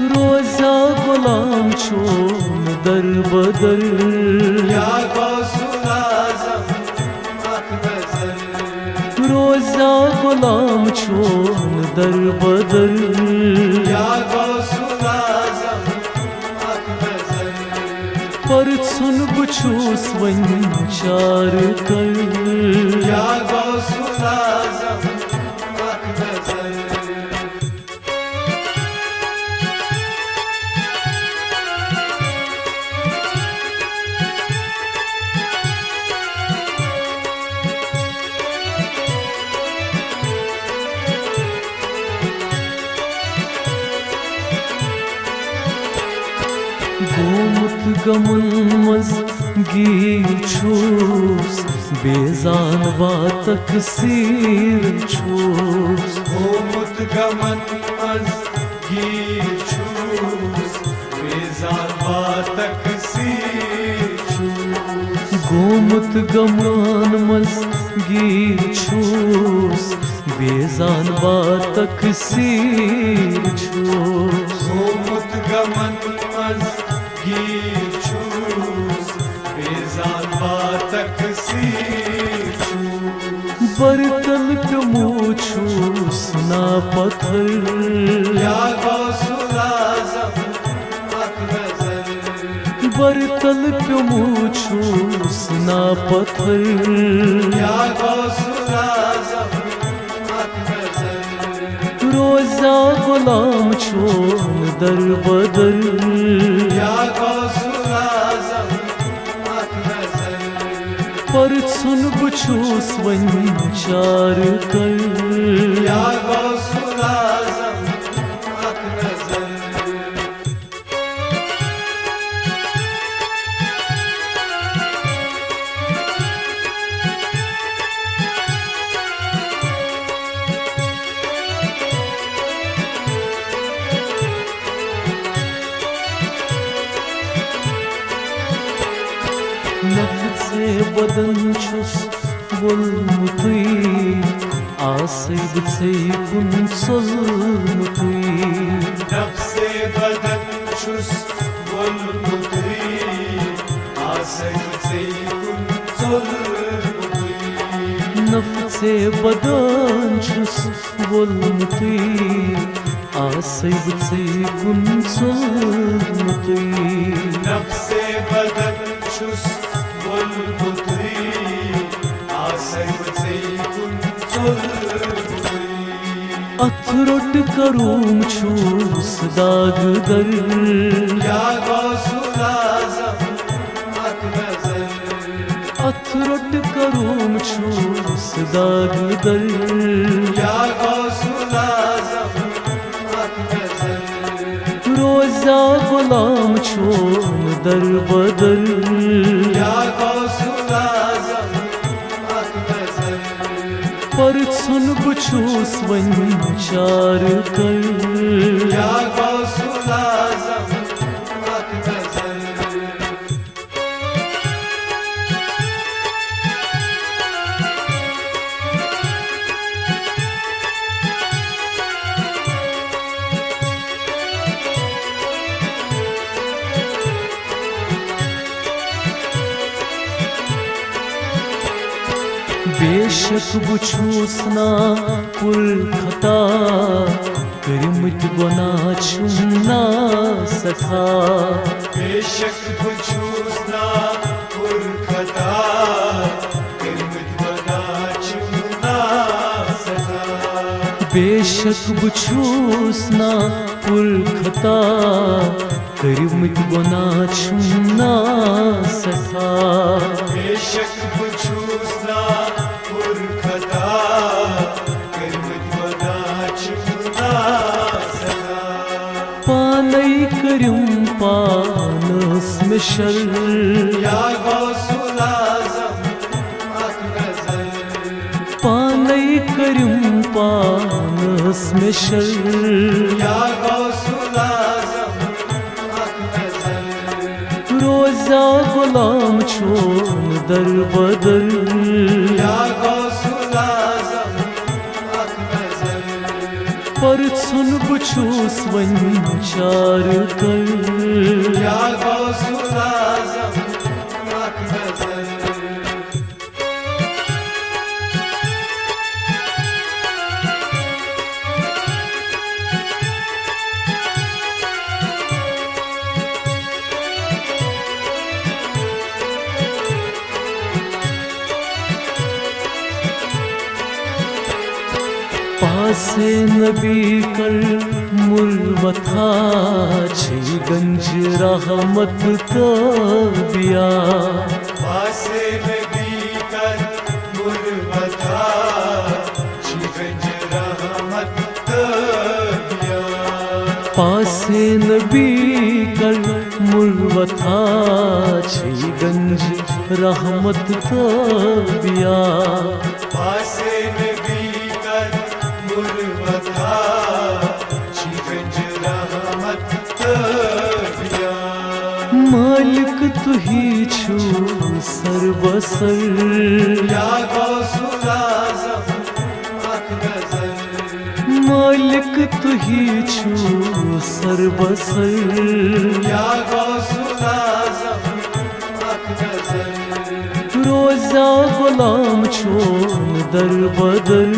रोजा गुलाम छोन दर बदर या गौसुल आज़म आँख नज़र रोजा गुलाम छोन दर बदर या गौसुल आज़म आँख नज़र पर सुन बुछूस वन चार कर या गौसुल आज़म आँख नज़र गोमुत गमन मज गीर छूस बेजान वा तकसीर छूस गोमुत गमन मज गीर छूस बेजान वा तकसीर छूस गोमुत गमन मज गीर छूस बेजान वा तकसीर छूस गोमुत गमन मज गीर छूस बेजान वा तकसीर छूस बरतल पे मूछूस ना पत्थर या गौसुल आज़म आँख नज़र बरतल पे मूछूस ना पत्थर या गौसुल आज़म आँख नज़र रोजा गुलाम छोन दर बदर या गौसुल आज़म आँख नज़र पर सुन बुछूस वन चार कर या गौसुल आज़म आँख नज़र नफ्से बदन छुस वुलमुतुई आसिब से कुन सुलमुतुई नफ्से बदन छुस वुलमुतुई आसिब से कुन सुलमुतुई नफ्से बदन छुस वुलमुतुई आसिब से कुन सुलमुतुई नफ्से बदन छुस वुलमुतुई आसिब से कुन सुलमुतुई अथरोट करूम छूस दाग दर या गौसुल आज़म आँख नज़र अथरोट करूम छूस दाग दर या गौसुल आज़म आँख नज़र रोजा गुलाम छोन दर बदर या गौसुल आज़म आँख नज़र पर सुन बुछूस वन चार कर या गौसुल आज़म आँख नज़र बेशक बुछूस ना पुल खता करमत गुना छुना सका बेशक बुछूस ना पुरखता किरमत बना चुना सका बेशक बुछूस ना पुल खता करमत गुना छुना सका बेशक बुछूस ना पुरखता किरमत बना चुना सका पानई करूं पानस में शर या गौसुल आज़म आँख नज़र पानई करूं पानस में शर या गौसुल आज़म आँख नज़र रोजा गुलाम छोन दर बदर या गौसुल आज़म आँख नज़र पर परछुन बछूस वन चार कर या गौसुल आज़म आँख नज़र पासे नबी कर मुर्वथा गंज रहमत का दिया पासे नबी कर मुर्वथा गंज रहमत दिया पासे नबी कर मुर्वथा गंज रहमत का दिया पासे नबी कर मुर्वथा गंज रहमत दिया मालिक तू ही छू सर्वसर या गौसुल आज़म आँख नज़र मालिक तू ही छू सर्वसर या गौसुल आज़म आँख नज़र रोजा गुलाम छोन दर बदर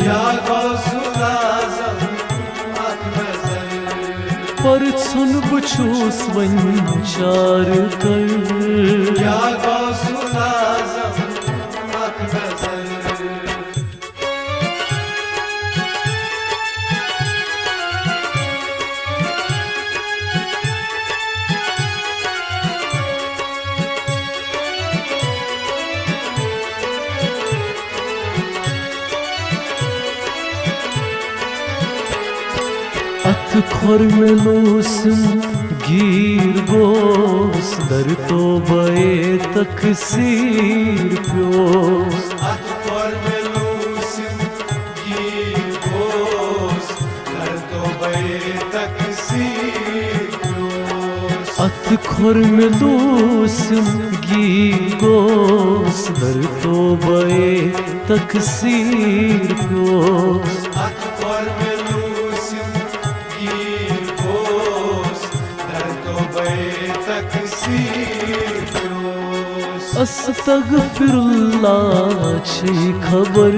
या गौसुल आज़म आँख नज़र परछुन बछूस वन चार कर या गौसुल आज़म आँख नज़र अत खोर में लूसम गिर गोस दर तो बे तकसीर प्योस अत पर लूसिम गिर गोस दर तो बे तकसीर प्योस अत खोर में लूसम गिर गोस दर तो बे तकसीर प्योस अत पर लूसिम गिर गोस दर तो बे तकसीर प्योस अस्तगफिरुल्लाह छी खबर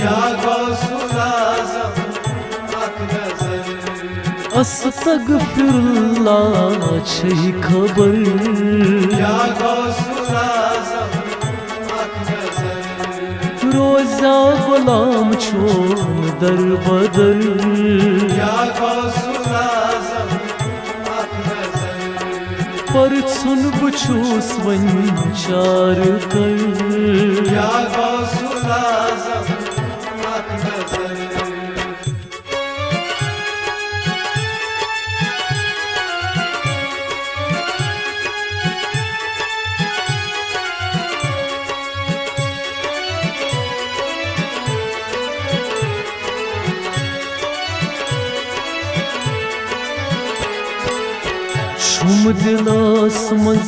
या गौसुल आज़म आँख नज़र अस्तगफिरुल्लाह छी खबर या गौसुल आज़म आँख नज़र रोजा गुलाम छोन दर बदर या गौसुल आज़म आँख नज़र परछुन बछूस वन चार कर या गौसुल आज़म आँख नज़र छुम दिलास मज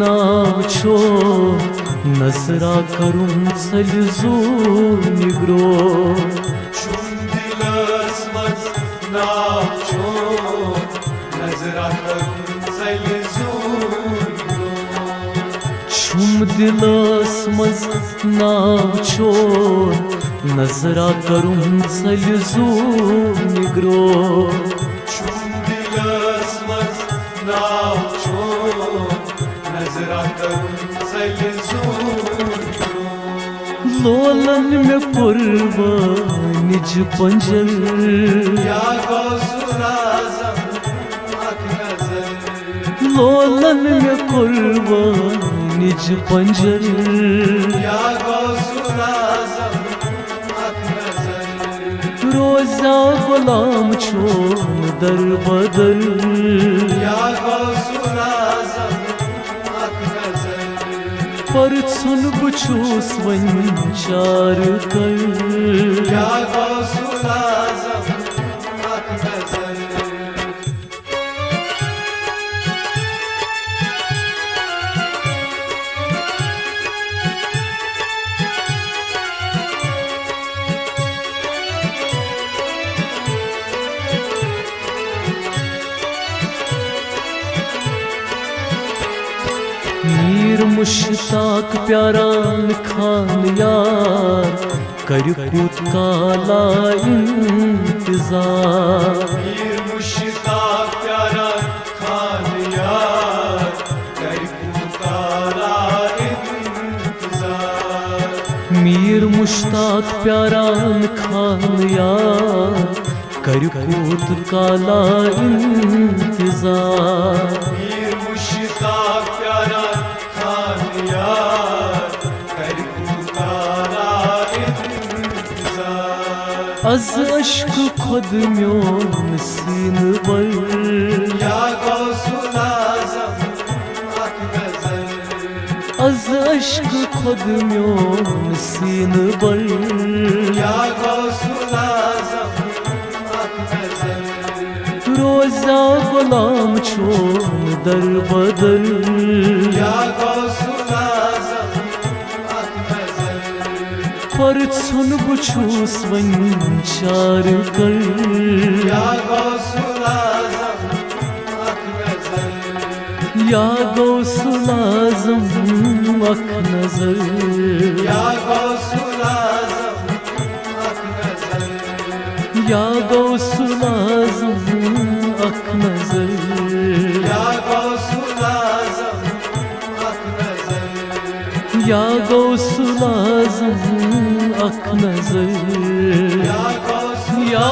नाव छो नजरा करूं सलजू निग्रो चुम दिलस मज नाव छो नजरा करूं सलजूर छुम दिलास मज नाव छो नजरा करूं सलजू निग्रो चुम दिलस मज नाव छो नजरा करूं सलजूर लोलन में कुर्बानिज पंजर या गौसुल आज़म आँख नज़र लोलन में कुर्बानिज पंजर या गौसुल आज़म आँख नज़र रोजा गुलाम छोन दर बदर या गौसुल आज़म आँख नज़र परछुन बछूस वन चार कर या गौसुल आज़म आँख नज़र मीर मुश्ताक प्यारान खान यार कर पुत काला इंतजार। मीर मुश्ताक प्यारा खान यार कर पुकारा इंतजार। मीर मुश्ताक प्यारान खान यार कर पुत काला इंतजार। मीर मुश्ताक प्यारा खान यार कर पुकारा इंतजार। अज अश्क खुद म्योन सीन बर या गौसुल आज़म आँख नज़र। अज अश्क खुद म्योन सीन बर या गौसुल आज़म आँख नज़र। रोजा गुलाम छोन दर बदर या गौसुल आज़म आँख नज़र। पर सुन बुछूस वन चार कर या गौसुल आज़म आँख नज़र। या गौसुल आज़म अख नजर। या गौसुल आज़म आँख नज़र। या गौसुल आज़म अख नजर। या गौसुल आज़म आँख नज़र। या गौसुल आज़म अख नजर। या गौसुल या